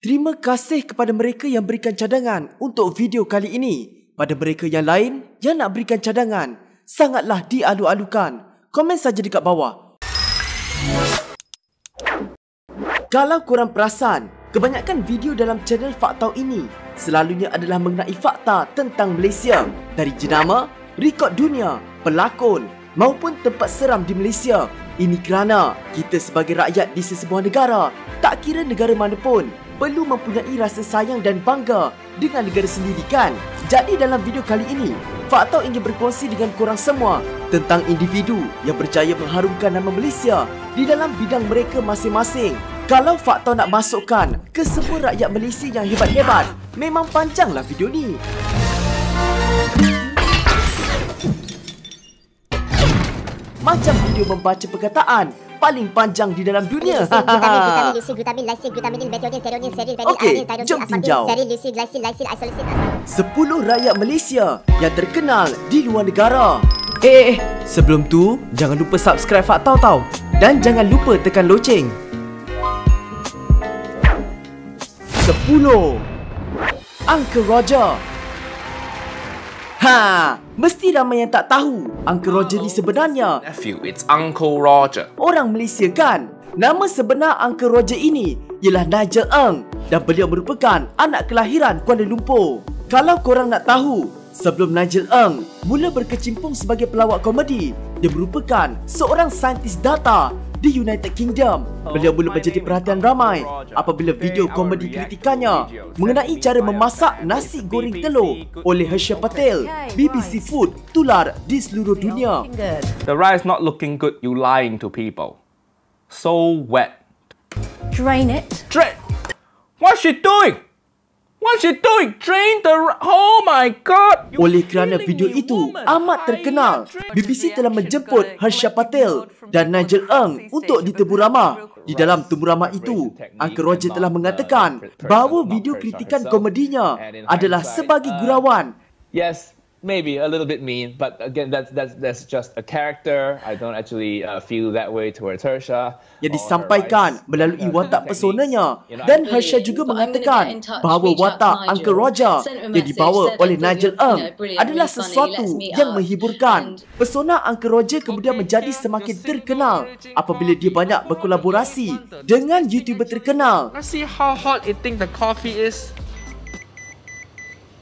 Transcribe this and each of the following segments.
Terima kasih kepada mereka yang berikan cadangan untuk video kali ini. Pada mereka yang lain yang nak berikan cadangan, sangatlah dialu-alukan. Komen saja dekat bawah. Kalau korang perasan, kebanyakan video dalam channel Faktau ini selalunya adalah mengenai fakta tentang Malaysia, dari jenama, rekod dunia, pelakon maupun tempat seram di Malaysia. Ini kerana kita sebagai rakyat di sesebuah negara, tak kira negara mana pun, perlu mempunyai rasa sayang dan bangga dengan negara sendiri kan? Jadi dalam video kali ini, Faktau ingin berkongsi dengan korang semua tentang individu yang berjaya mengharumkan nama Malaysia di dalam bidang mereka masing-masing. Kalau Faktau nak masukkan ke semua rakyat Malaysia yang hebat-hebat, memang panjanglah video ni. Macam video membaca perkataan paling panjang di dalam dunia. Okey, jom tinjau 10 rakyat Malaysia yang terkenal di luar negara. Sebelum tu jangan lupa subscribe Faktau tau. Dan jangan lupa tekan loceng. 10. Uncle Roger. Mesti ramai yang tak tahu Uncle Roger ni sebenarnya Nephew, it's Uncle Roger. orang Malaysia kan? Nama sebenar Uncle Roger ini ialah Nigel Eng dan beliau merupakan anak kelahiran Kuala Lumpur. Kalau korang nak tahu, sebelum Nigel Eng mula berkecimpung sebagai pelawak komedi, dia merupakan seorang saintis data di United Kingdom. Beliau mula menjadi perhatian ramai apabila video komedi kritikannya mengenai cara memasak nasi goreng telur oleh Harsha Patel, BBC Food, tular di seluruh dunia. The rice not looking good, you lying to people. So wet. Drain it. Drain. What's she doing? What's she doing? Drain the... Oh my god! Oleh kerana video itu amat terkenal, BBC telah menjemput Harsha Patel dan Nigel Eng untuk ditebur ramah. Di dalam tebur ramah itu, Uncle Roger telah mengatakan bahawa video kritikan komedinya adalah sebagai gurauan. Yes, maybe a little bit mean, but again, that's just a character. I don't actually feel that way towards Harsha. Yang disampaikan melalui watak personanya. Dan Harsha juga mengatakan bahawa watak Uncle Roger yang dibawa oleh Nigel Eng adalah sesuatu yang menghiburkan. Persona Uncle Roger kemudian menjadi semakin terkenal apabila dia banyak berkolaborasi dengan YouTuber terkenal. Let's see how hot it think the coffee is.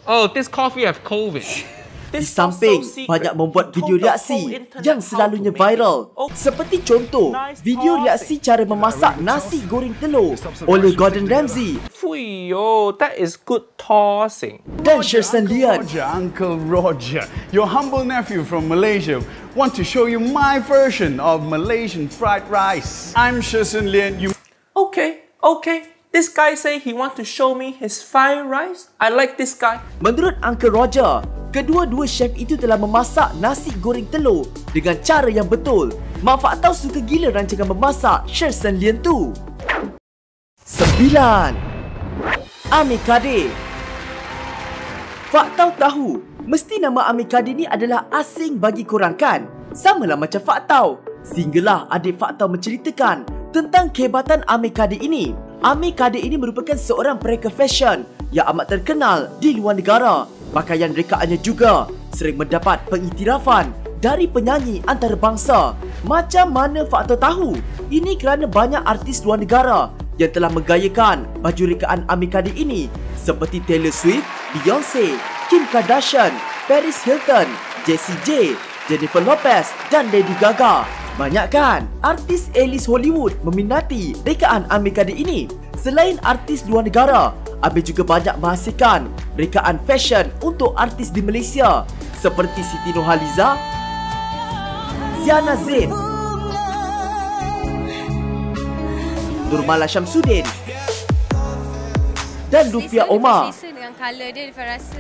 Oh, this coffee have COVID. Di samping banyak membuat video reaksi yang selalunya viral. Seperti contoh, video reaksi cara memasak nasi goreng telur oleh Gordon Ramsay. Fuyo, that is good tossing. Dan Sherson Lian. Uncle Roger, your humble nephew from Malaysia, want to show you my version of Malaysian fried rice. I'm Sherson Lian. Okay. This guy say he want to show me his fried rice. I like this guy. Menurut Uncle Roger, kedua-dua chef itu telah memasak nasi goreng telur dengan cara yang betul. Mak Faktau suka gila rancangan memasak Sherson Lian tu. 9. Amir Kadir. Faktau tahu, mesti nama Amir Kadir ni adalah asing bagi korang kan? Samalah macam Faktau. Sehinggalah adik Faktau menceritakan tentang kehebatan Amir Kadir ini. Amir Kadir ini merupakan seorang pereka fashion yang amat terkenal di luar negara. Pakaian rekaannya juga sering mendapat pengiktirafan dari penyanyi antarabangsa. Macam mana Faktau tahu? Ini kerana banyak artis luar negara yang telah menggayakan baju rekaan Amir Kadir ini, seperti Taylor Swift, Beyonce, Kim Kardashian, Paris Hilton, Jessie J, Jennifer Lopez dan Lady Gaga. Banyak kan artis A-list Hollywood meminati rekaan Amir Kadir ini. Selain artis luar negara, Amir juga banyak menghasilkan rekaan fashion untuk artis di Malaysia seperti Siti Nurhaliza, Ziana Zain, Nurmala Syamsuddin dan Lufia Omar.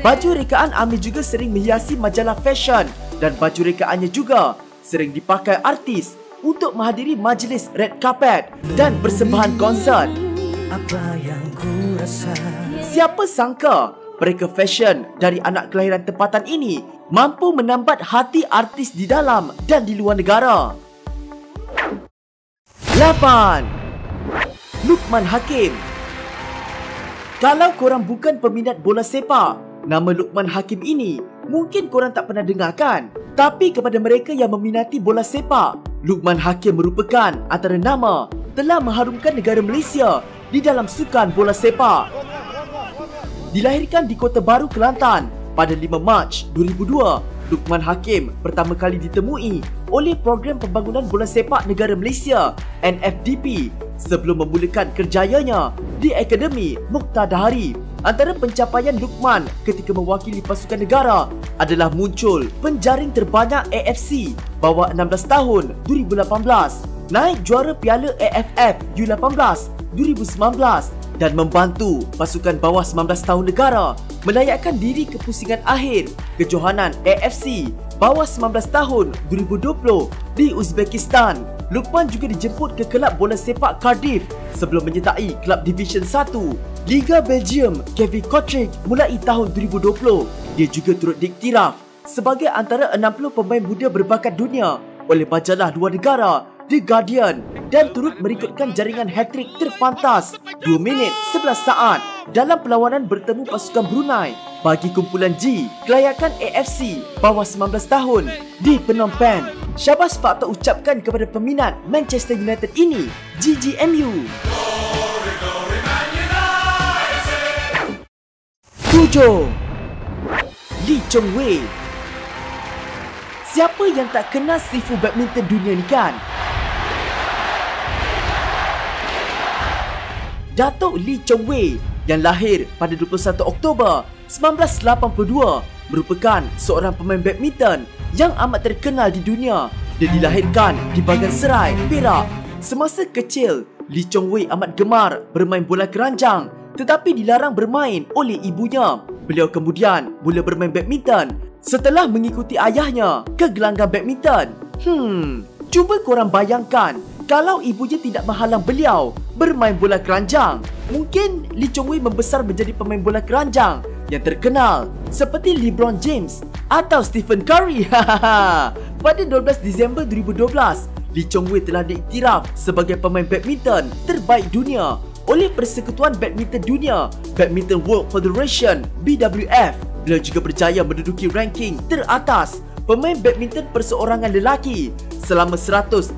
Baju rekaan Amir juga sering menghiasi majalah fashion dan baju rekaannya juga sering dipakai artis untuk menghadiri majlis red carpet dan persembahan konsert. Siapa sangka pereka fashion dari anak kelahiran tempatan ini mampu menambat hati artis di dalam dan di luar negara. 8. Luqman Hakim. Kalau korang bukan peminat bola sepak, nama Luqman Hakim ini mungkin korang tak pernah dengarkan. Tapi kepada mereka yang meminati bola sepak, Luqman Hakim merupakan antara nama telah mengharumkan negara Malaysia di dalam sukan bola sepak. Dilahirkan di Kota Baru, Kelantan pada 5 Mac 2002, Luqman Hakim pertama kali ditemui oleh Program Pembangunan Bola Sepak Negara Malaysia NFDP sebelum memulakan kerjayanya di Akademi Mokhtar Dahari. Antara pencapaian Luqman ketika mewakili pasukan negara adalah muncul penjaring terbanyak AFC bawah 16 tahun 2018, naik juara Piala AFF U18 2019 dan membantu pasukan bawah 19 tahun negara melayakkan diri ke pusingan akhir kejohanan AFC bawah 19 tahun 2020 di Uzbekistan. Luqman juga dijemput ke kelab bola sepak Cardiff sebelum menyertai kelab Division 1 Liga Belgium Kevin Kotrick mulai tahun 2020. Dia juga turut diiktiraf sebagai antara 60 pemain muda berbakat dunia oleh majalah luar negara The Guardian dan turut merikutkan jaringan hat-trick terpantas 2 minit 11 saat dalam perlawanan bertemu pasukan Brunei bagi kumpulan G kelayakan AFC bawah 19 tahun di Phnom Penh. Syabas fakta ucapkan kepada peminat Manchester United ini, GGMU. 7. Lee Chong Wei. Siapa yang tak kenal sifu badminton dunia ni kan? Datuk Lee Chong Wei yang lahir pada 21 Oktober 1982 merupakan seorang pemain badminton yang amat terkenal di dunia. Dia dilahirkan di Bagan Serai, Perak. Semasa kecil, Lee Chong Wei amat gemar bermain bola keranjang tetapi dilarang bermain oleh ibunya. Beliau kemudian mula bermain badminton setelah mengikuti ayahnya ke gelanggang badminton. Cuba korang bayangkan kalau ibunya tidak menghalang beliau bermain bola keranjang. Mungkin Lee Chong Wei membesar menjadi pemain bola keranjang yang terkenal seperti LeBron James atau Stephen Curry. Pada 12 Disember 2012, Lee Chong Wei telah diiktiraf sebagai pemain badminton terbaik dunia oleh Persekutuan Badminton Dunia, Badminton World Federation (BWF). Beliau juga berjaya menduduki ranking teratas pemain badminton perseorangan lelaki selama 199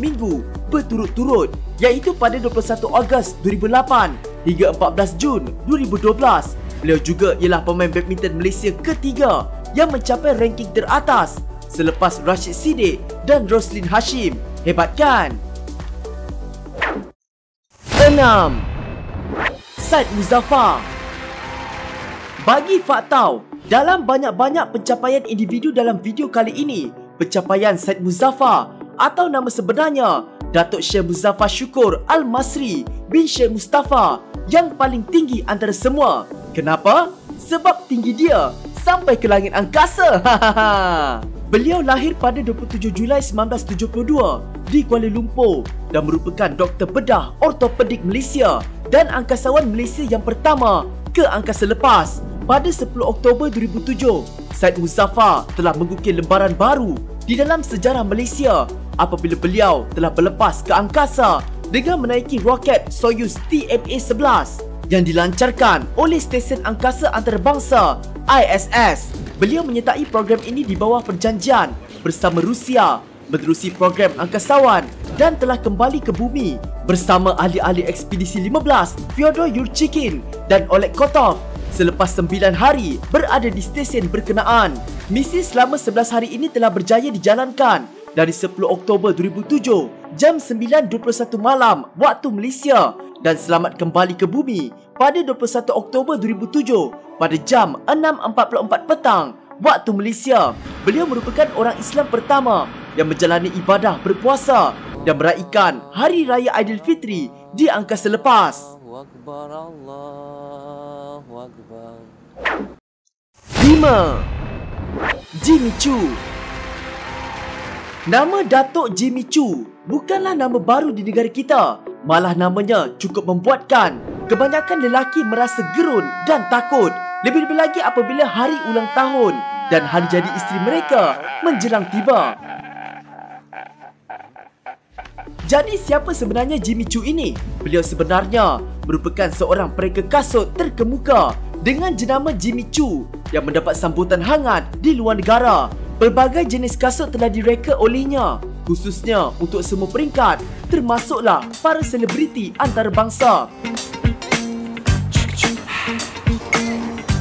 minggu berturut-turut, iaitu pada 21 Ogos 2008 hingga 14 Jun 2012. Beliau juga ialah pemain badminton Malaysia ketiga yang mencapai ranking teratas selepas Rashid Siddiq dan Roslyn Hashim. Hebat kan? 6. Said Muzaffar. Bagi Faktau, dalam banyak-banyak pencapaian individu dalam video kali ini, pencapaian Said Muzaffar atau nama sebenarnya Datuk Syekh Muzaffar Syukur Al-Masri bin Syekh Mustafa yang paling tinggi antara semua. Kenapa? Sebab tinggi dia sampai ke langit angkasa. Beliau lahir pada 27 Julai 1972 di Kuala Lumpur dan merupakan doktor bedah ortopedik Malaysia dan angkasawan Malaysia yang pertama ke angkasa lepas. Pada 10 Oktober 2007, Said Muzaffar telah mengukir lembaran baru di dalam sejarah Malaysia apabila beliau telah berlepas ke angkasa dengan menaiki roket Soyuz TMA-11 yang dilancarkan oleh Stesen Angkasa Antarabangsa ISS. Beliau menyertai program ini di bawah perjanjian bersama Rusia menerusi program angkasawan dan telah kembali ke bumi bersama ahli-ahli ekspedisi 15 Fyodor Yurchikhin dan Oleg Kotov selepas 9 hari berada di stesen berkenaan. Misi selama 11 hari ini telah berjaya dijalankan dari 10 Oktober 2007 jam 9.21 malam waktu Malaysia dan selamat kembali ke bumi pada 21 Oktober 2007 pada jam 6.44 petang waktu Malaysia. Beliau merupakan orang Islam pertama yang menjalani ibadah berpuasa dan meraihkan Hari Raya Aidilfitri di angkasa lepas. 5. Jimmy Choo. Nama Datuk Jimmy Choo bukanlah nama baru di negara kita. Malah namanya cukup membuatkan kebanyakan lelaki merasa gerun dan takut. Lebih-lebih lagi apabila hari ulang tahun dan hari jadi isteri mereka menjelang tiba. Jadi siapa sebenarnya Jimmy Choo ini? Beliau sebenarnya merupakan seorang pereka kasut terkemuka dengan jenama Jimmy Choo yang mendapat sambutan hangat di luar negara. Pelbagai jenis kasut telah direka olehnya, khususnya untuk semua peringkat, termasuklah para selebriti antarabangsa.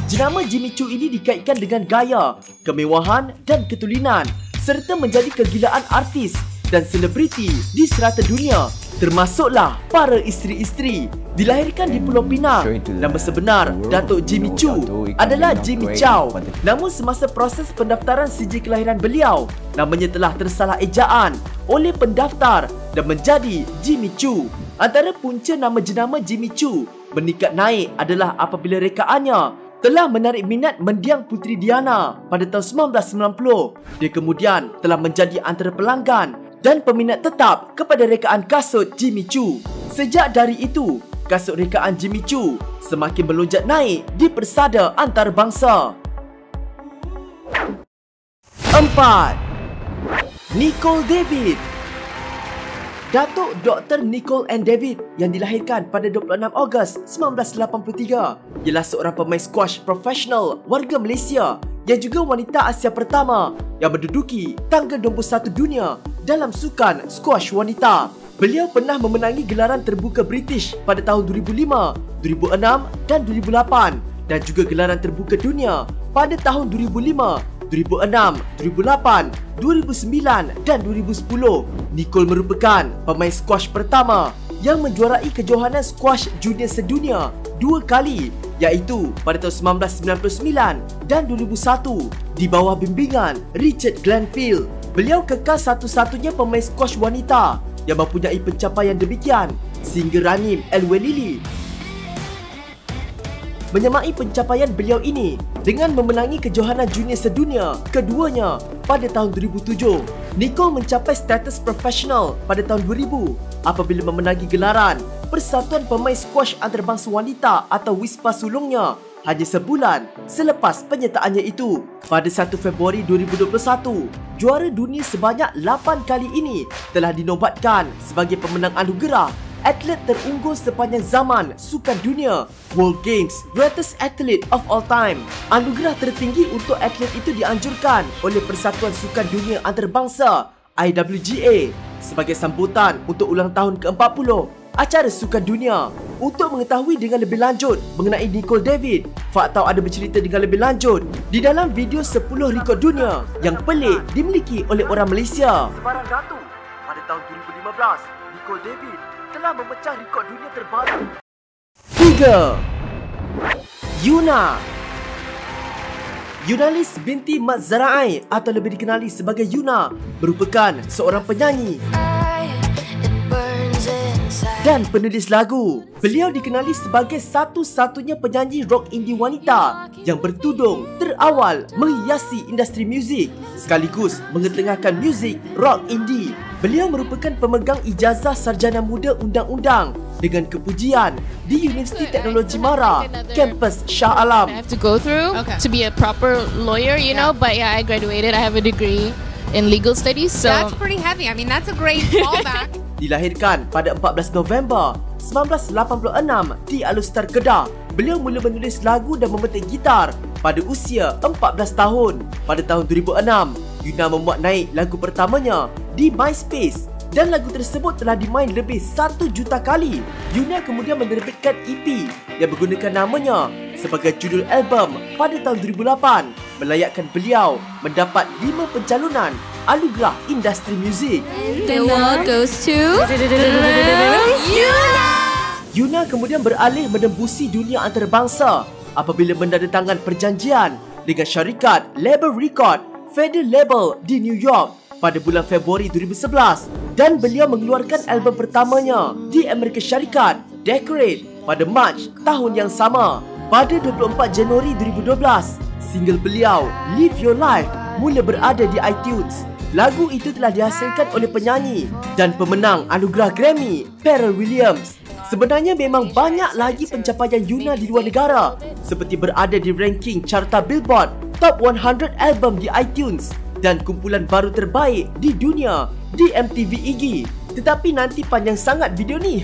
Jenama Jimmy Choo ini dikaitkan dengan gaya, kemewahan dan ketulinan serta menjadi kegilaan artis dan selebriti di serata dunia, termasuklah para isteri-isteri. Dilahirkan di Pulau Pinang, nama sebenar Datuk Jimmy Choo adalah Jimmy Chow. Namun semasa proses pendaftaran sijil kelahiran beliau, namanya telah tersalah ejaan oleh pendaftar dan menjadi Jimmy Choo. Antara punca nama jenama Jimmy Choo meningkat naik adalah apabila rekaannya telah menarik minat mendiang Puteri Diana pada tahun 1990. Dia kemudian telah menjadi antara pelanggan dan peminat tetap kepada rekaan kasut Jimmy Choo. Sejak dari itu, kasut rekaan Jimmy Choo semakin melonjak naik di persada antarabangsa. 4. Nicole David. Datuk Dr. Nicole Ann David yang dilahirkan pada 26 Ogos 1983 ialah seorang pemain squash profesional warga Malaysia yang juga wanita Asia pertama yang menduduki tangga nombor 1 dunia dalam sukan squash wanita. Beliau pernah memenangi gelaran terbuka British pada tahun 2005, 2006 dan 2008 dan juga gelaran terbuka dunia pada tahun 2005, 2006, 2008, 2009 dan 2010. Nicole merupakan pemain squash pertama yang menjuarai kejohanan squash junior sedunia 2 kali, iaitu pada tahun 1999 dan 2001 di bawah bimbingan Richard Glanville. Beliau kekal satu-satunya pemain squash wanita yang mempunyai pencapaian demikian sehingga Ranim El-Welili menyamai pencapaian beliau ini dengan memenangi kejohanan junior sedunia keduanya pada tahun 2007. Nicole mencapai status profesional pada tahun 2000 apabila memenangi gelaran Persatuan Pemain Squash Antarabangsa Wanita atau WISPA sulungnya hanya sebulan selepas penyertaannya itu. Pada 1 Februari 2021, juara dunia sebanyak 8 kali ini telah dinobatkan sebagai pemenang anugerah atlet terunggul sepanjang zaman sukan dunia World Games Greatest Athlete of All Time. Anugerah tertinggi untuk atlet itu dianjurkan oleh Persatuan Sukan Dunia Antarabangsa IWGA sebagai sambutan untuk ulang tahun ke-40 acara sukan dunia. Untuk mengetahui dengan lebih lanjut mengenai Nicole David, Faktau ada bercerita dengan lebih lanjut di dalam video 10 rekod dunia yang pelik dimiliki oleh orang Malaysia. Sebarang datu, pada tahun 2015, Nicole David telah memecah rekod dunia terbaru. 3. Yuna. Yunalis binti Mat Zara'i atau lebih dikenali sebagai Yuna merupakan seorang penyanyi dan penulis lagu. Beliau dikenali sebagai satu-satunya penyanyi rock indie wanita yang bertudung terawal menghiasi industri muzik sekaligus mengetengahkan muzik rock indie. Beliau merupakan pemegang ijazah sarjana muda undang-undang dengan kepujian di Universiti Teknologi Mara, kampus Shah Alam. I have to go through to be a proper lawyer, you know, but yeah, I graduated. I have a degree in legal studies. So that's pretty heavy. I mean, that's a great fallback. Dilahirkan pada 14 November 1986 di Alustar, Kedah. Beliau mula menulis lagu dan memetik gitar pada usia 14 tahun. Pada tahun 2006, Yuna memuat naik lagu pertamanya di MySpace dan lagu tersebut telah dimain lebih 1 juta kali. Yuna kemudian menerbitkan EP yang menggunakan namanya sebagai judul album pada tahun 2008, melayakkan beliau mendapat 5 pencalonan anugerah industri muzik. the award goes to Yuna. Yuna kemudian beralih menembusi dunia antarabangsa apabila menandatangani perjanjian dengan syarikat label record Feather Label di New York pada bulan Februari 2011 dan beliau mengeluarkan album pertamanya di Amerika Syarikat, Decorate, pada Mac tahun yang sama. Pada 24 Januari 2012, single beliau Live Your Life mula berada di iTunes. Lagu itu telah dihasilkan oleh penyanyi dan pemenang anugerah Grammy, Pharrell Williams. Sebenarnya memang banyak lagi pencapaian Yuna di luar negara, seperti berada di ranking carta Billboard Top 100 album di iTunes dan kumpulan baru terbaik di dunia di MTV EG. Tetapi nanti panjang sangat video ni.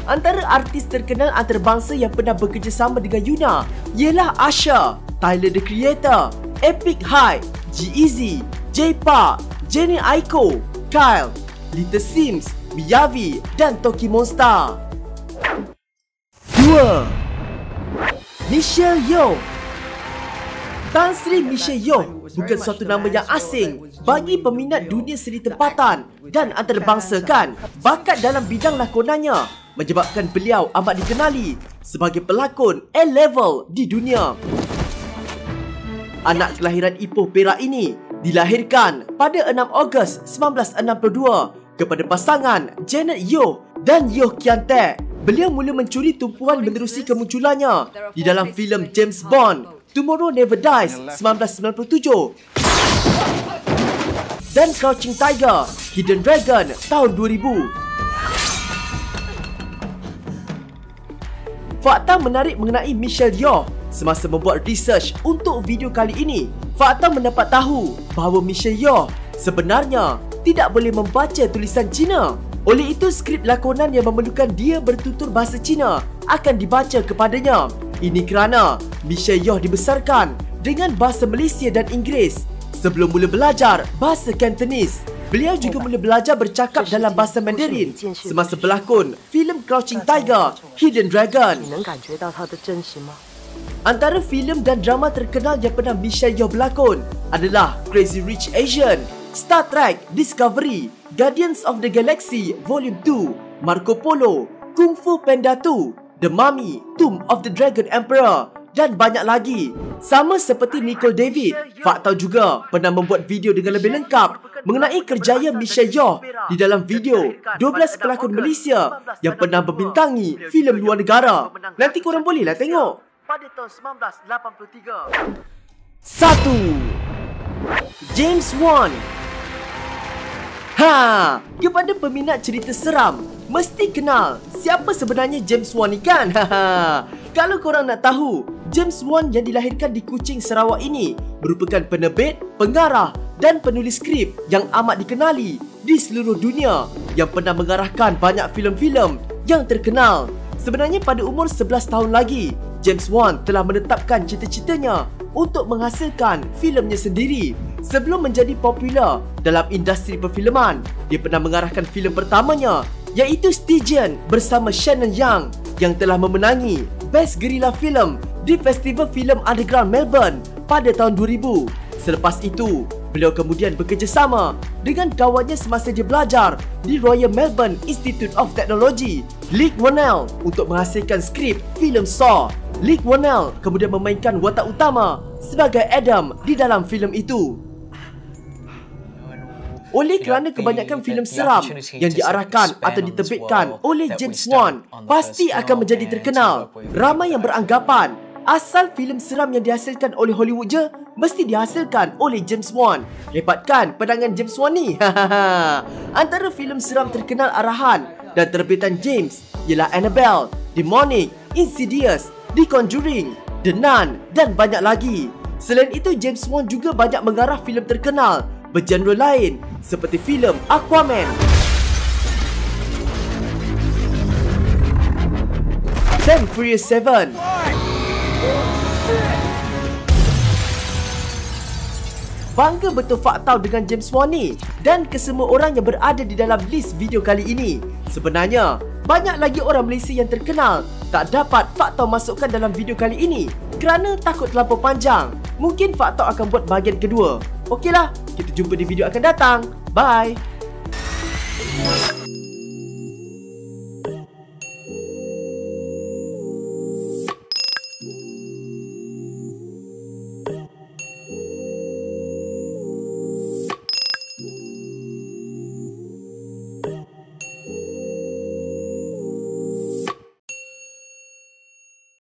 Antara artis terkenal antarabangsa yang pernah bekerjasama dengan Yuna ialah Asha, Tyler the Creator, Epic High, G-Eazy, J-Park, Jenny Aiko, Kyle, Little Sims, Miyavi dan Toki Monster. 2. Michelle Yeoh. Tan Sri Michelle Yeoh bukan suatu nama yang asing bagi peminat dunia seni tempatan dan antarabangsa kan. Bakat dalam bidang lakonannya menyebabkan beliau amat dikenali sebagai pelakon A-level di dunia. Anak kelahiran Ipoh, Perak ini dilahirkan pada 6 Ogos 1962 kepada pasangan Janet Yeoh dan Yeoh Kian Tek. Beliau mula mencuri tumpuan menerusi kemunculannya di dalam filem James Bond Tomorrow Never Dies 1997 dan Crouching Tiger, Hidden Dragon tahun 2000. Fakta menarik mengenai Michelle Yeoh semasa membuat research untuk video kali ini. Fakta mendapat tahu bahawa Michelle Yeoh sebenarnya tidak boleh membaca tulisan Cina. Oleh itu, skrip lakonan yang memerlukan dia bertutur bahasa Cina akan dibaca kepadanya. Ini kerana Michelle Yeoh dibesarkan dengan bahasa Malaysia dan Inggeris. Sebelum mula belajar bahasa Cantonese, beliau juga mula belajar bercakap dalam bahasa Mandarin semasa berlakon filem Crouching Tiger, Hidden Dragon. Antara filem dan drama terkenal yang pernah Michelle Yeoh berlakon adalah Crazy Rich Asian, Star Trek Discovery, Guardians of the Galaxy Volume 2, Marco Polo, Kung Fu Panda 2, The Mummy, Tomb of the Dragon Emperor dan banyak lagi. Sama seperti Nicole David, Fakta juga pernah membuat video dengan lebih lengkap mengenai kerjaya Michelle Yeoh di dalam video 12 pelakon Malaysia yang pernah membintangi filem luar negara. Nanti korang bolehlah tengok. Pada tahun 1983. 1. James Wan. Kepada peminat cerita seram, mesti kenal siapa sebenarnya James Wan ni kan? Kalau korang nak tahu, James Wan yang dilahirkan di Kuching, Sarawak ini merupakan penerbit, pengarah dan penulis skrip yang amat dikenali di seluruh dunia yang pernah mengarahkan banyak filem-filem yang terkenal. Sebenarnya pada umur 11 tahun lagi, James Wan telah menetapkan cita-citanya untuk menghasilkan filemnya sendiri. Sebelum menjadi popular dalam industri perfilman, dia pernah mengarahkan filem pertamanya iaitu Stygian bersama Shannon Young yang telah memenangi Best Guerrilla Film di Festival Filem Underground Melbourne pada tahun 2000. Selepas itu, beliau kemudian bekerjasama dengan kawannya semasa dia belajar di Royal Melbourne Institute of Technology, Leigh Whannell, untuk menghasilkan skrip filem Saw. Leigh Whannell kemudian memainkan watak utama sebagai Adam di dalam filem itu. Oleh kerana kebanyakan filem seram yang diarahkan atau diterbitkan oleh James Wan pasti akan menjadi terkenal, ramai yang beranggapan asal filem seram yang dihasilkan oleh Hollywood je mesti dihasilkan oleh James Wan. Hebat kan pandangan James Wan ni? Antara filem seram terkenal arahan dan terbitan James ialah Annabelle, Demonic, Insidious, The Conjuring, The Nun dan banyak lagi. Selain itu, James Wan juga banyak mengarah filem terkenal bergenre lain seperti filem Aquaman, dan Furious 7. Bangga betul Fakta dengan James Wan ni dan kesemua orang yang berada di dalam list video kali ini. Sebenarnya, banyak lagi orang Malaysia yang terkenal tak dapat Fakta masukkan dalam video kali ini kerana takut terlampau panjang. Mungkin Fakta akan buat bahagian kedua. Okeylah, kita jumpa di video akan datang. Bye.